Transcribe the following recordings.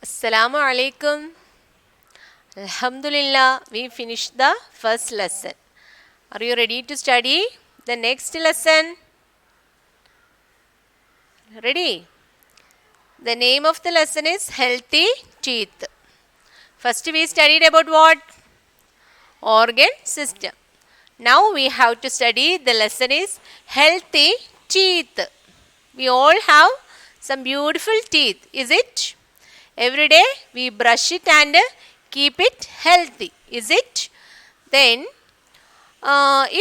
Assalamu alaikum. Alhamdulillah, we finished the first lesson. Are you ready to study the next lesson? Ready? The name of the lesson is Healthy Teeth. First we studied about what? Organ system. Now we have to study the lesson is Healthy Teeth. We all have some beautiful teeth, is it? Every day we brush it and keep it healthy, is it? Then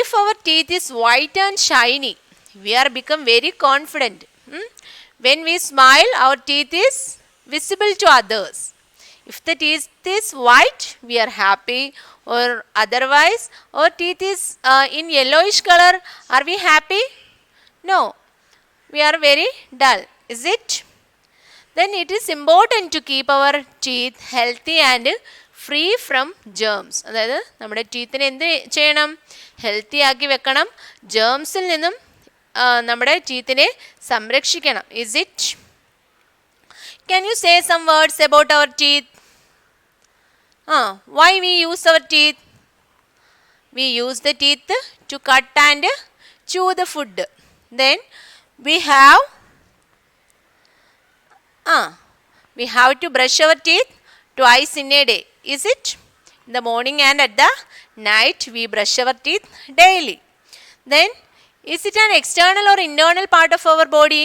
if our teeth is white and shiny, we are become very confident. When we smile, our teeth is visible to others. If the teeth is white, we are happy, or otherwise our teeth is in yellowish color, are we happy? No, we are very dull, is it? Then it is important to keep our teeth healthy and free from germs. അതായത് നമ്മുടെ ടീത്തിനെ എന്ത് ചെയ്യണം? Healthy ആക്കി വെക്കണം, ജേംസിൽ നിന്നും നമ്മുടെ ടീത്തിനെ സംരക്ഷിക്കണം. Is it? Can you say some words about our teeth? Why we use our teeth? We use the teeth to cut and chew the food. Then we have to brush our teeth twice in a day. Is it? In the morning and at the night we brush our teeth daily. Then is it an external or internal part of our body?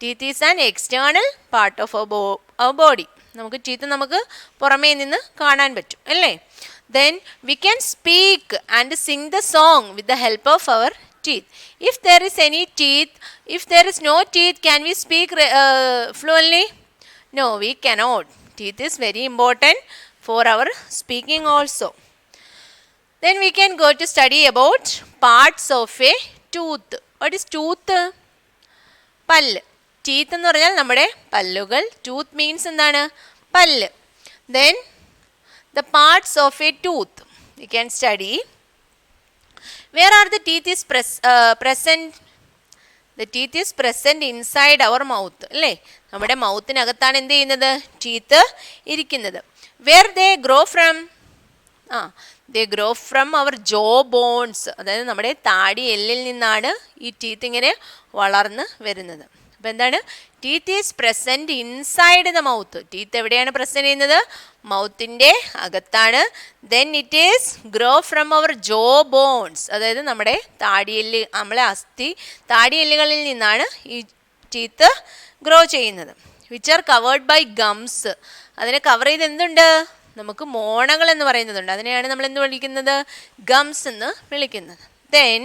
Teeth is an external part of our body. നമുക്ക് teeth നമുക്ക് പുറമേ നിന്ന് കാണാൻ പറ്റും അല്ലേ? Then we can speak and sing the song with the help of our teeth. If there is any teeth, if there is no teeth, can we speak fluently? No, we cannot. Teeth is very important for our speaking also. Then we can go to study about parts of a tooth. What is tooth? പല്ല്. Teeth എന്ന് പറഞ്ഞാൽ നമ്മുടെ പല്ലുകൾ. Tooth means എന്താണ്? പല്ല്. Then the parts of a tooth we can study. Where are the teeth is present? The teeth is present inside our mouth. അല്ലേ? നമ്മുടെ മൗത്തിനകത്താണ് എന്ത് ചെയ്യുന്നത്? ടീത്ത് ഇരിക്കുന്നത്. Where they grow from? They grow from our jaw bones. അതായത് നമ്മുടെ താടി എല്ലിൽ നിന്നാണ് ഈ ടീത്ത് ഇങ്ങനെ വളർന്ന് വരുന്നത്. അപ്പോൾ എന്താണ്? Teeth is present inside the mouth. Teeth എവിടെയാണ് പ്രസൻറ്റ് ചെയ്യുന്നത്? മൗത്തിൻ്റെ അകത്താണ്. Then it is grow from our jaw bones. അതായത് നമ്മുടെ താടിയെല്ല്, നമ്മളെ താടിയെല്ലുകളിൽ നിന്നാണ് ഈ ടീത്ത് ഗ്രോ ചെയ്യുന്നത്. Which are covered by gums. അതിനെ കവർ ചെയ്ത് എന്തുണ്ട്? നമുക്ക് മോണകൾ എന്ന് പറയുന്നതുണ്ട്. അതിനെയാണ് നമ്മൾ എന്ത് വിളിക്കുന്നത്? ഗംസ് എന്ന് വിളിക്കുന്നത്. Then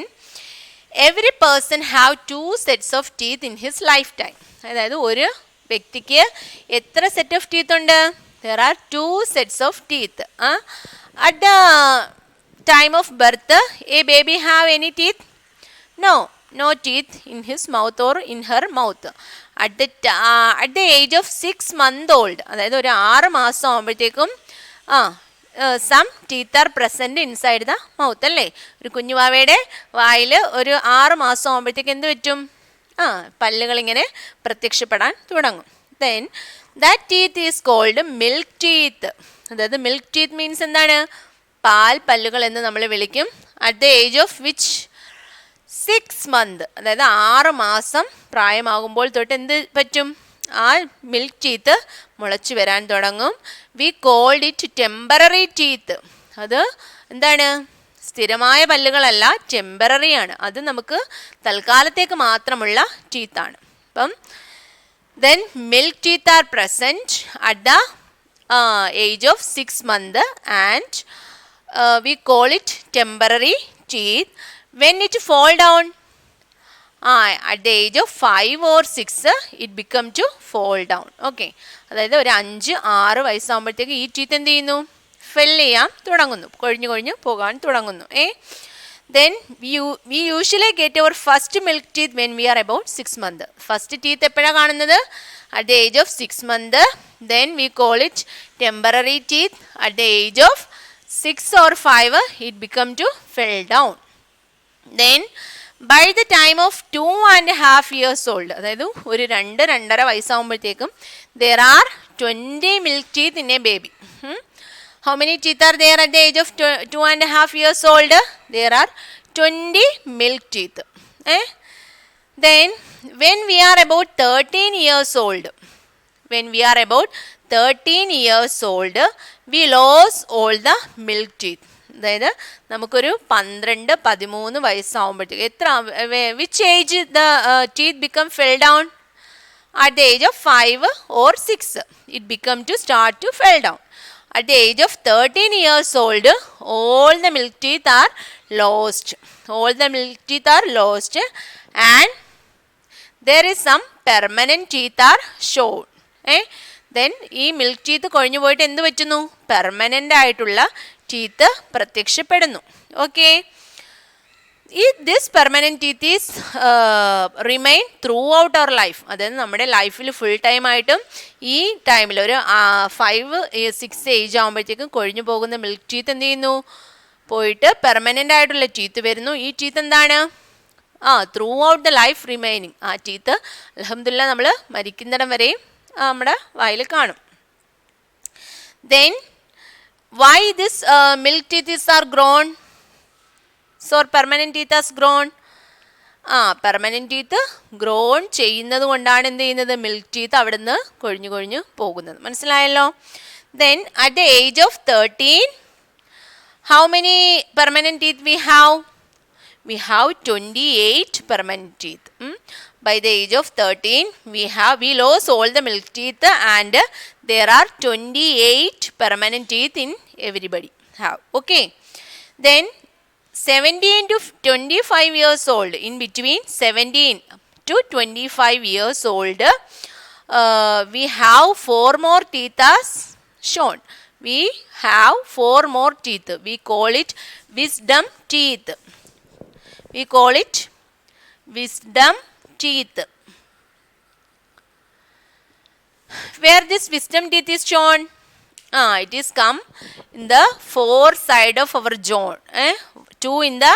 every person have 2 sets of teeth in his life time. അതായത് ഒരു വ്യക്തിക്ക് എത്ര സെറ്റ് ഓഫ് ടീത്ത് ഉണ്ട്? There are 2 sets of teeth. At the time of birth, a baby have any teeth? No teeth in his mouth or in her mouth. At the age of 6 months old, അതായത് ഒരു 6 മാസം ആകുമ്പോഴത്തേക്കും some teeth are present inside the mouth. അല്ലേ? ഒരു കുഞ്ഞുവാവയുടെ വായിൽ ഒരു 6 മാസം ആകുമ്പോഴത്തേക്ക് എന്ത് പറ്റും? പല്ലുകൾ ഇങ്ങനെ പ്രത്യക്ഷപ്പെടാൻ തുടങ്ങും. Then that teeth is called milk teeth. അതായത് milk teeth means എന്താണ്? പാൽ പല്ലുകൾ എന്ന് നമ്മൾ വിളിക്കും. At the age of which 6 months, അതായത് 6 മാസം പ്രായമാകുമ്പോൾ തൊട്ട് എന്ത് പറ്റും? ആ മിൽക്ക് ടീത്ത് മുളച്ചു വരാൻ തുടങ്ങും. We called it temporary teeth. അത് എന്താണ്? സ്ഥിരമായ പല്ലുകളല്ല, ടെമ്പററി ആണ്. അത് നമുക്ക് തൽക്കാലത്തേക്ക് മാത്രമുള്ള ടീത്താണ്. അപ്പം then milk teeth are present at the age of 6 months and we call it temporary teeth. When it fall down at the age of 5 or 6 it become to fall down. Okay, അതായത് ഒരു 5-6 വയസ്സാകുമ്പോഴത്തേക്ക് ഈ teeth എന്ത് ചെയ്യുന്നു? Fell ചെയ്യാൻ തുടങ്ങുന്നു, കൊഴിഞ്ഞു പോകാൻ തുടങ്ങുന്നു. Then we usually get our first milk teeth when we are about 6 months. First teeth എപ്പോഴാണ് കാണുന്നത്? At the age of 6 months. Then we call it temporary teeth. At the age of 6 or 5 it become to fell down. Then by the time of 2.5 years old, അതായത് ഒരു 2-2.5 വയസ്സാകുമ്പോഴത്തേക്കും there are 20 milk teeth in a baby. How many teeth are there at the age of 2.5 years old? There are 20 milk teeth. Then when we are about 13 years old, we lose all the milk teeth. അതായത് നമുക്കൊരു 12-13 വയസ്സാവുമ്പോഴത്തേക്ക് which age the teeth become fell down? At the age of 5 or 6 it become to start to fell down. At the age of 13 years old, all the milk teeth are lost. And there is some permanent teeth are shown. Then ഈ milk teeth കൊഴിഞ്ഞു പോയിട്ട് എന്ത് പറ്റുന്നു? Permanent ആയിട്ടുള്ള teeth പ്രത്യക്ഷപ്പെടുന്നു. Okay, this permanent teeth is remain throughout our life. അതായത് നമ്മുടെ ലൈഫിൽ ഫുൾ ടൈം ആയിട്ടും ഈ ടൈമിൽ ഒരു 5-6 ഏജ് ആകുമ്പോഴത്തേക്കും കൊഴിഞ്ഞു പോകുന്ന മിൽക്ക് ടീത്ത് എന്ത് ചെയ്യുന്നു? പോയിട്ട് പെർമനൻ്റ് ആയിട്ടുള്ള ടീത്ത് വരുന്നു. ഈ ടീത്ത് എന്താണ്? Through out the life remaining. ആ ടീത്ത് അൽഹംദുലില്ലാ നമ്മൾ മരിക്കുന്നിടം വരെയും നമ്മുടെ വായിൽ കാണും. Then why this milk teeth are grown? So permanent teeth has grown. Permanent teeth grown ചെയ്യുന്നത് കൊണ്ടാണ് എന്ത് ചെയ്യുന്നത്? മിൽക്ക് ടീത്ത് അവിടെ നിന്ന് കൊഴിഞ്ഞു പോകുന്നത്. മനസ്സിലായല്ലോ? Then at the age of 13, how many permanent teeth we have? We have 28 permanent teeth. By the age of 13, we lost all the milk teeth and there are 28 permanent teeth in everybody have. Okay. Then 17 to 25 years old, in between 17 to 25 years old, we have 4 more teeth as shown. We have 4 more teeth. We call it wisdom teeth. Teeth. Where this wisdom teeth is shown? It is come in the 4 side of our jaw. 2 in the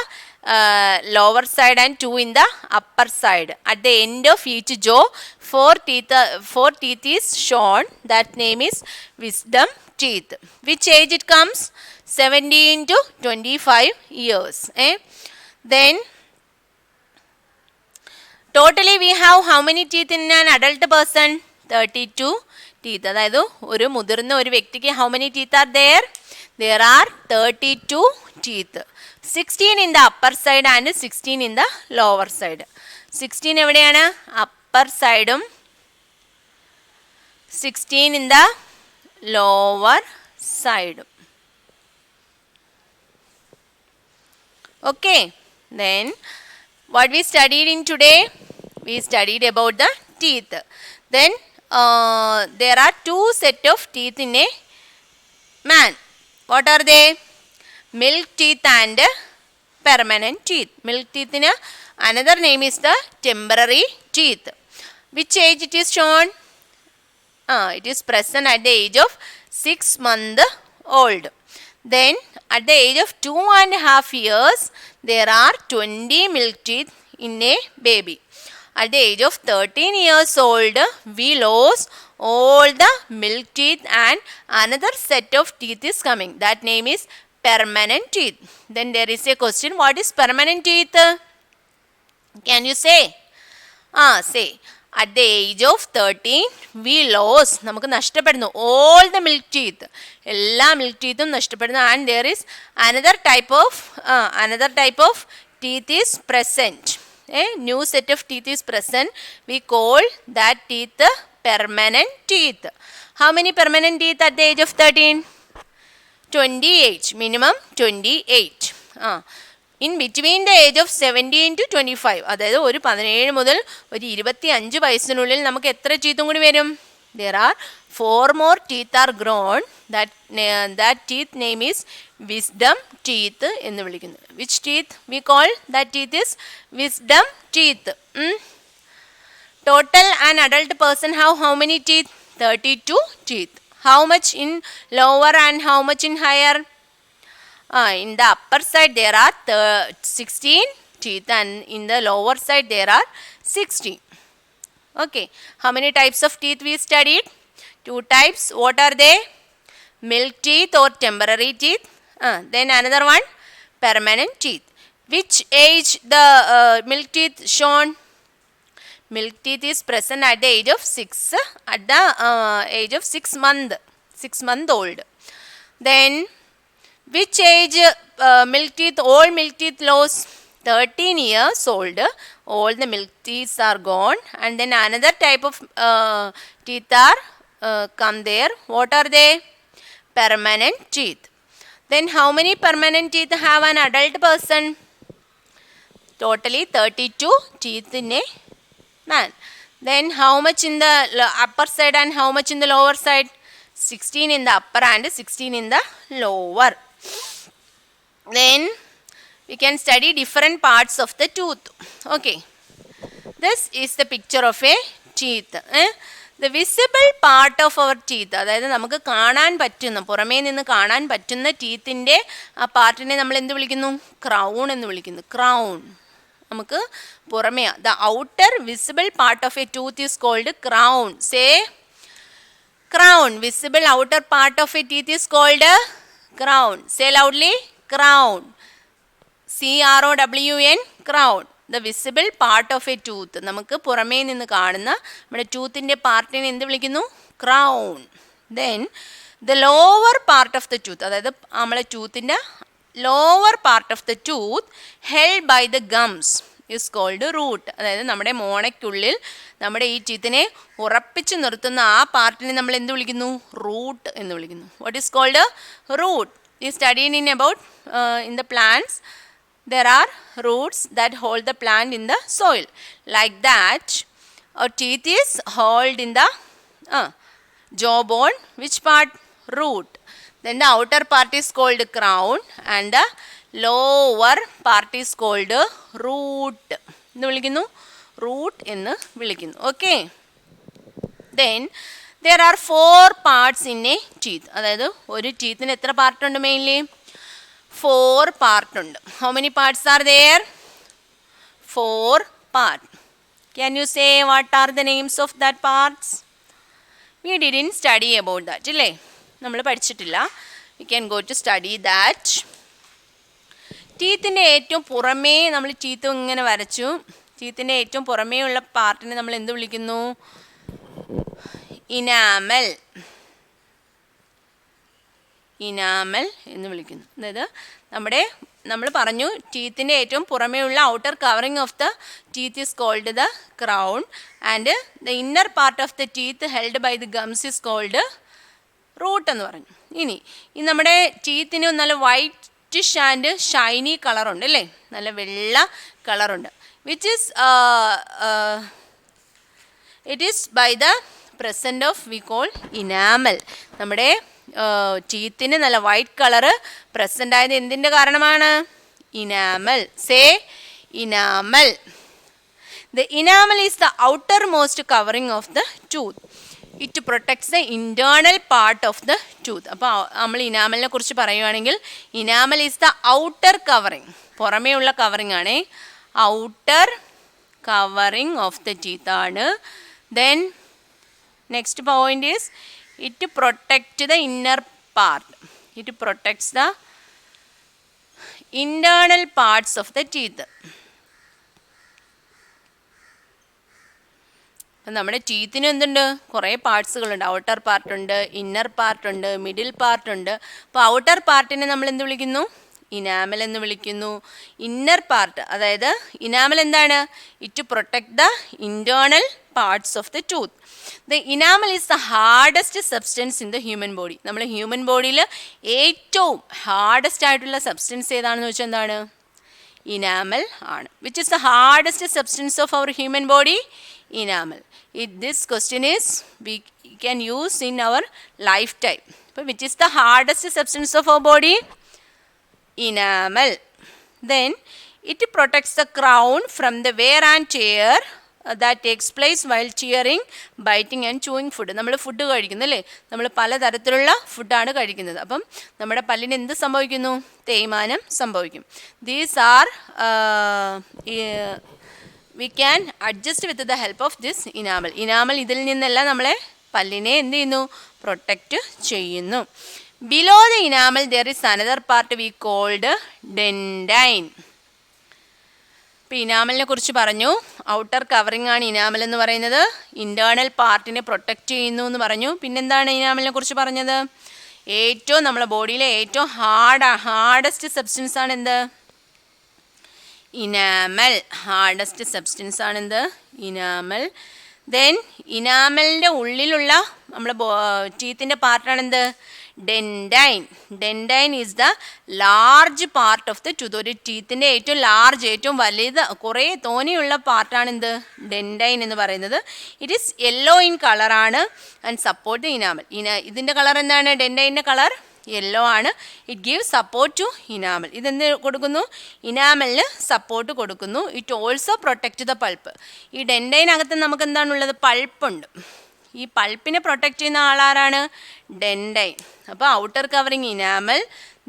lower side and 2 in the upper side. At the end of each jaw, 4 teeth is shown. That name is wisdom teeth. Which age it comes? 17 to 25 years. Then totally we have how many teeth in an adult person? 32 teeth. അതായത് ഒരു മുതിർന്ന ഒരു വ്യക്തിക്ക് how many teeth are there? There are 32 teeth. 16 in the upper side and 16 in the lower side. 16 എവിടെയാണ്? upper side ഉം 16 in the lower side. Okay. Then what we studied in today? We studied about the teeth. Then there are 2 set of teeth in a man. What are they? Milk teeth and permanent teeth. Milk teeth in another name is the temporary teeth. Which age it is shown? It is present at the age of 6 months old. Then at the age of 2.5 years, there are 20 milk teeth in a baby. At the age of 13 years old, we lose all the milk teeth and another set of teeth is coming. That name is permanent teeth. Then there is a question, what is permanent teeth? Can you say? Say. At the age of 13, we lost, നമുക്ക് നഷ്ടപ്പെടുന്നു all the milk teeth. എല്ലാ milk teethും നഷ്ടപ്പെടുന്നു. And there is another type of teeth is present. A new set of teeth is present. We call that teeth permanent teeth. How many permanent teeth at the age of 13? 28. Minimum 28. In between the age of 17 to 25. അതായത് ഒരു 17 മുതൽ ഒരു 25 വയസ്സിനുള്ളിൽ നമുക്ക് എത്ര ടീത്തും കൂടി വരും? There are 4 more teeth are grown. That teeth name is wisdom teeth എന്ന് വിളിക്കുന്നു. Which teeth we call? That teeth is wisdom teeth. Total an adult person have how many teeth? 32 teeth. How much in lower and how much in higher? In the upper side there are 16 teeth and in the lower side there are 16. Okay. How many types of teeth we studied? Two types. What are they? Milk teeth or temporary teeth. Then another one, permanent teeth. Which age the milk teeth shown? Milk teeth is present at the age of 6. At the age of 6 month. 6-month old. Then which age milk teeth? All milk teeth lost. 13 years old. All the milk teeth are gone. And then another type of teeth are come there. What are they? Permanent teeth. Then how many permanent teeth have an adult person? Totally 32 teeth in a man. Then how much in the upper side and how much in the lower side? 16 in the upper and 16 in the lower. Then we can study different parts of the tooth. Okay. This is the picture of a teeth. The visible part of our teeth, അതായത് നമുക്ക് കാണാൻ പറ്റുന്ന, പുറമേ നിന്ന് കാണാൻ പറ്റുന്ന ടീത്തിൻ്റെ ആ പാർട്ടിനെ നമ്മൾ എന്ത് വിളിക്കുന്നു? ക്രൗൺ എന്ന് വിളിക്കുന്നു. ക്രൗൺ. നമുക്ക് പുറമേ, the outer visible part of a tooth is called crown. Say crown. Visible outer part of a teeth is called crown. Say loudly, crown. CROWN, crown. The visible part of a tooth. നമുക്ക് പുറമേ നിന്ന് കാണുന്ന നമ്മുടെ ടൂത്തിൻ്റെ പാർട്ടിനെ എന്ത് വിളിക്കുന്നു? Crown. Then the lower part of the tooth, അതായത് നമ്മളെ ടൂത്തിൻ്റെ lower part of the tooth held by the gums is called root. അതായത് നമ്മുടെ മോണയ്ക്കുള്ളിൽ നമ്മുടെ ഈ ടീത്തിനെ ഉറപ്പിച്ച് നിർത്തുന്ന ആ പാർട്ടിനെ നമ്മൾ എന്ത് വിളിക്കുന്നു? റൂട്ട് എന്ന് വിളിക്കുന്നു. What is called? റൂട്ട്. ഈ studied in about in the plants there are roots that hold the plant in the soil. Like that, our teeth is held in the jawbone. Which part? Root. Then the outer part is called crown and the lower part is called root. എന്ത് വിളിക്കുന്നു? Root എന്ന് വിളിക്കുന്നു. Okay. Then there are 4 parts in a teeth. അതായത് ഒരു ടീത്തിന് എത്ര പാർട്ടുണ്ട് mainly? 4 part ഉണ്ട്. How many parts are there? 4 parts. Can you say what are the names of that parts? We didn't study about that. അല്ലേ? നമ്മൾ പഠിച്ചിട്ടില്ല. We can go to study that. ടീത്തിൻ്റെ ഏറ്റവും പുറമേ നമ്മൾ ടീത്ത് ഇങ്ങനെ വരച്ചു. ടീത്തിൻ്റെ ഏറ്റവും പുറമേ ഉള്ള പാർട്ടിനെ നമ്മൾ എന്ത് വിളിക്കുന്നു? ഇനാമൽ. ഇനാമൽ എന്ന് വിളിക്കുന്നു. അതായത് നമ്മൾ പറഞ്ഞു ടീത്തിൻ്റെ ഏറ്റവും പുറമേ ഉള്ള outer covering of the teeth is called the crown and the inner part of the teeth held by the gums is called root എന്ന് പറഞ്ഞു. ഇനി നമ്മുടെ ടീത്തിന് നല്ല വൈറ്റിഷ് ആൻഡ് ഷൈനി കളറുണ്ട് അല്ലേ? നല്ല വെള്ള കളറുണ്ട്. Which is it is by the present of we call enamel. നമ്മുടെ ടീത്തിന് നല്ല വൈറ്റ് കളറ് പ്രസൻ്റ് ആയത് എന്തിൻ്റെ കാരണമാണ്? Enamel. Say enamel. The enamel is the outermost covering of the tooth. It protects the internal part of the tooth. അപ്പോൾ നമ്മൾ ഇനാമലിനെ കുറിച്ച് പറയുകയാണെങ്കിൽ enamel is the outer covering. പുറമേ ഉള്ള കവറിങ് ആണ്. Outer covering of the teeth ആണ്. Then next point is it protects the inner part. It protects the internal parts of the teeth. നമ്മുടെ ടീത്തിന് എന്തുണ്ട്? കുറേ പാർട്സുകളുണ്ട്. ഔട്ടർ പാർട്ടുണ്ട്, ഇന്നർ പാർട്ടുണ്ട്, മിഡിൽ പാർട്ടുണ്ട്. അപ്പോൾ ഔട്ടർ പാർട്ടിനെ നമ്മൾ എന്ത് വിളിക്കുന്നു? ഇനാമൽ എന്ന് വിളിക്കുന്നു. ഇന്നർ പാർട്ട്, അതായത് ഇനാമൽ എന്താണ്? It protect the internal parts of the tooth. The enamel is the hardest substance in the human body. നമ്മുടെ ഹ്യൂമൻ ബോഡിയിൽ ഏറ്റവും ഹാർഡസ്റ്റ് ആയിട്ടുള്ള സബ്സ്റ്റൻസ് ഏതാണെന്ന് വെച്ചാൽ എന്താണ്? ഇനാമൽ ആണ്. Which is the hardest substance of our human body? Enamel. This question is we can use in our lifetime. Which is the hardest substance of our body? Enamel. Then it protects the crown from the wear and tear that takes place while chewing, biting and chewing food. നമ്മൾ food കഴിക്കുന്നു അല്ലേ? നമ്മൾ പലതരത്തിലുള്ള ഫുഡാണ് കഴിക്കുന്നത്. അപ്പം നമ്മുടെ പല്ലിന് എന്ത് സംഭവിക്കുന്നു? തേയ്മാനം സംഭവിക്കും. These are we can adjust with the help of this enamel. Enamel ഇതിൽ നിന്നെല്ലാം നമ്മളെ പല്ലിനെ എന്ത് ചെയ്യുന്നു? പ്രൊട്ടക്റ്റ് ചെയ്യുന്നു. Below the enamel there is another part we call dentine. ഇപ്പോൾ ഇനാമലിനെ കുറിച്ച് പറഞ്ഞു. ഔട്ടർ കവറിംഗ് ആണ് ഇനാമൽ എന്ന് പറയുന്നത്. ഇൻറ്റേർണൽ പാർട്ടിനെ പ്രൊട്ടക്റ്റ് ചെയ്യുന്നു എന്ന് പറഞ്ഞു. പിന്നെന്താണ് ഇനാമലിനെ കുറിച്ച് പറഞ്ഞത്? ഏറ്റവും നമ്മുടെ ബോഡിയിലെ ഏറ്റവും ഹാർഡസ്റ്റ് സബ്സ്റ്റൻസ് ആണ് എന്ത്? ഇനാമൽ. ഹാർഡസ്റ്റ് സബ്സ്റ്റൻസ് ആണ് എന്ത്? ഇനാമൽ. ദെൻ ഇനാമലിൻ്റെ ഉള്ളിലുള്ള നമ്മുടെ ടീത്തിൻ്റെ പാർട്ടാണ് എന്ത്? Dentine. Dentine is the large part of the tooth. ഒരു ടീത്തിൻ്റെ ഏറ്റവും ലാർജ്, ഏറ്റവും വലുത്, കുറേ തോനെയുള്ള പാർട്ടാണ് എന്ത്? ഡെൻഡൈൻ എന്ന് പറയുന്നത്. ഇറ്റ് ഈസ് യെല്ലോ ഇൻ കളറാണ് ആൻഡ് സപ്പോർട്ട് ദ ഇനാമൽ. ഇതിൻ്റെ കളർ എന്താണ്? ഡെൻഡൈൻ്റെ കളർ യെല്ലോ ആണ്. It give support to enamel. ഇതെന്ത് കൊടുക്കുന്നു? ഇനാമലിന് സപ്പോർട്ട് കൊടുക്കുന്നു. It also protect the pulp. ഈ ഡെൻഡൈനകത്ത് നമുക്ക് എന്താണുള്ളത്? പൾപ്പുണ്ട്. ഈ പൾപ്പിനെ പ്രൊട്ടക്റ്റ് ചെയ്യുന്ന ആളാരാണ്? ഡെൻഡൈൻ. അപ്പോൾ outer covering enamel,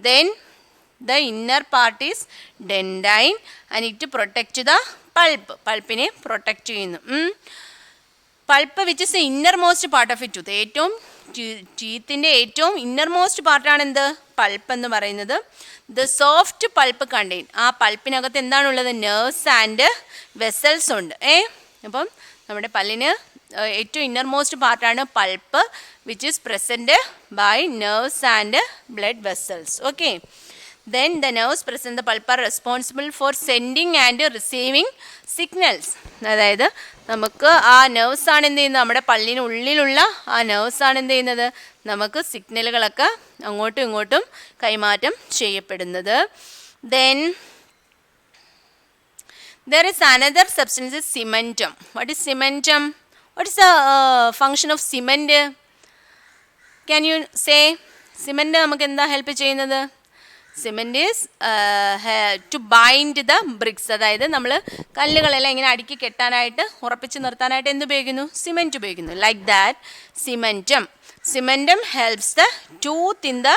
then the inner part is dentine and it protect the pulp. പൾപ്പിനെ പ്രൊട്ടക്റ്റ് ചെയ്യുന്നു. Pulp which is the inner most part of it tooth. ഏറ്റവും ടീത്തിൻ്റെ ഏറ്റവും ഇന്നർ മോസ്റ്റ് പാർട്ടാണ് എന്ത്? പൾപ്പ് എന്ന് പറയുന്നത്. The soft pulp contain. ആ പൾപ്പിനകത്ത് എന്താണുള്ളത്? നെർവ്സ് ആൻഡ് വെസൽസ് ഉണ്ട്. അപ്പം നമ്മുടെ പല്ലിന് ഏറ്റവും ഇന്നർ മോസ്റ്റ് പാർട്ടാണ് pulp which is present by nerves and blood vessels. Okay. Then the nerves present the pulp are responsible for sending and receiving signals. അതായത് നമുക്ക് ആ നെർവ്സ് ആണ് എന്ത് ചെയ്യുന്നത്? നമ്മുടെ പല്ലിനുള്ളിലുള്ള ആ നെർവ്സ് ആണ് എന്ത് ചെയ്യുന്നത്? നമുക്ക് സിഗ്നലുകളൊക്കെ അങ്ങോട്ടും ഇങ്ങോട്ടും കൈമാറ്റം ചെയ്യപ്പെടുന്നത്. Then there is another substance is cementum. What is cementum? What is the function of cement? Can you say? Cement നമുക്ക് എന്താ ഹെൽപ്പ് ചെയ്യുന്നത്? Cement is to bind the bricks. അതായത് നമ്മൾ കല്ലുകളെല്ലാം ഇങ്ങനെ അടുക്കി കെട്ടാനായിട്ട്, ഉറപ്പിച്ച് നിർത്താനായിട്ട് എന്ത് ഉപയോഗിക്കുന്നു? സിമെൻറ്റ് ഉപയോഗിക്കുന്നു. Like that cementum helps the tooth in the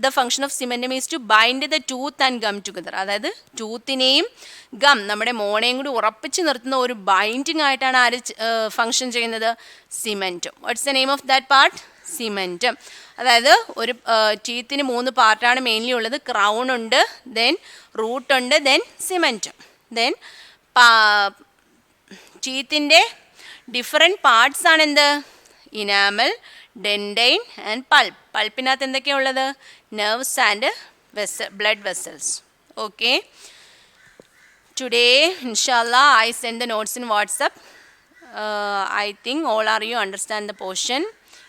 the function of cementum is to bind the tooth and gum together. അതായത് ടൂത്തിനെയും ഗം, നമ്മുടെ മോണയും കൂടി ഉറപ്പിച്ച് നിർത്തുന്ന ഒരു ബൈൻഡിങ് ആയിട്ടാണ് ആര് ഫങ്ഷൻ ചെയ്യുന്നത്? Cementum. What's the name of that part? Cementum. അതായത് ഒരു ടീത്തിന് 3 പാർട്ടാണ് മെയിൻലി ഉള്ളത്. ക്രൗൺ ഉണ്ട്, ദെൻ റൂട്ട് ഉണ്ട്, ദെൻ സിമെൻറ്റം. ദെൻ ടീത്തിൻ്റെ ഡിഫറെൻറ്റ് പാർട്സ് ആണ് എന്ത്? Enamel, dentine and pulp. പൾപ്പിനകത്ത് എന്തൊക്കെയാണ് ഉള്ളത്? Nerves and blood vessels. Okay. Today, inshallah, I send the notes in WhatsApp. I think all are you understand the portion.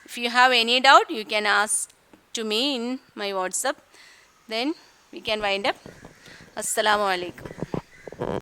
If you have any doubt, you can ask to me in my WhatsApp. Then we can wind up. Assalamu alaikum.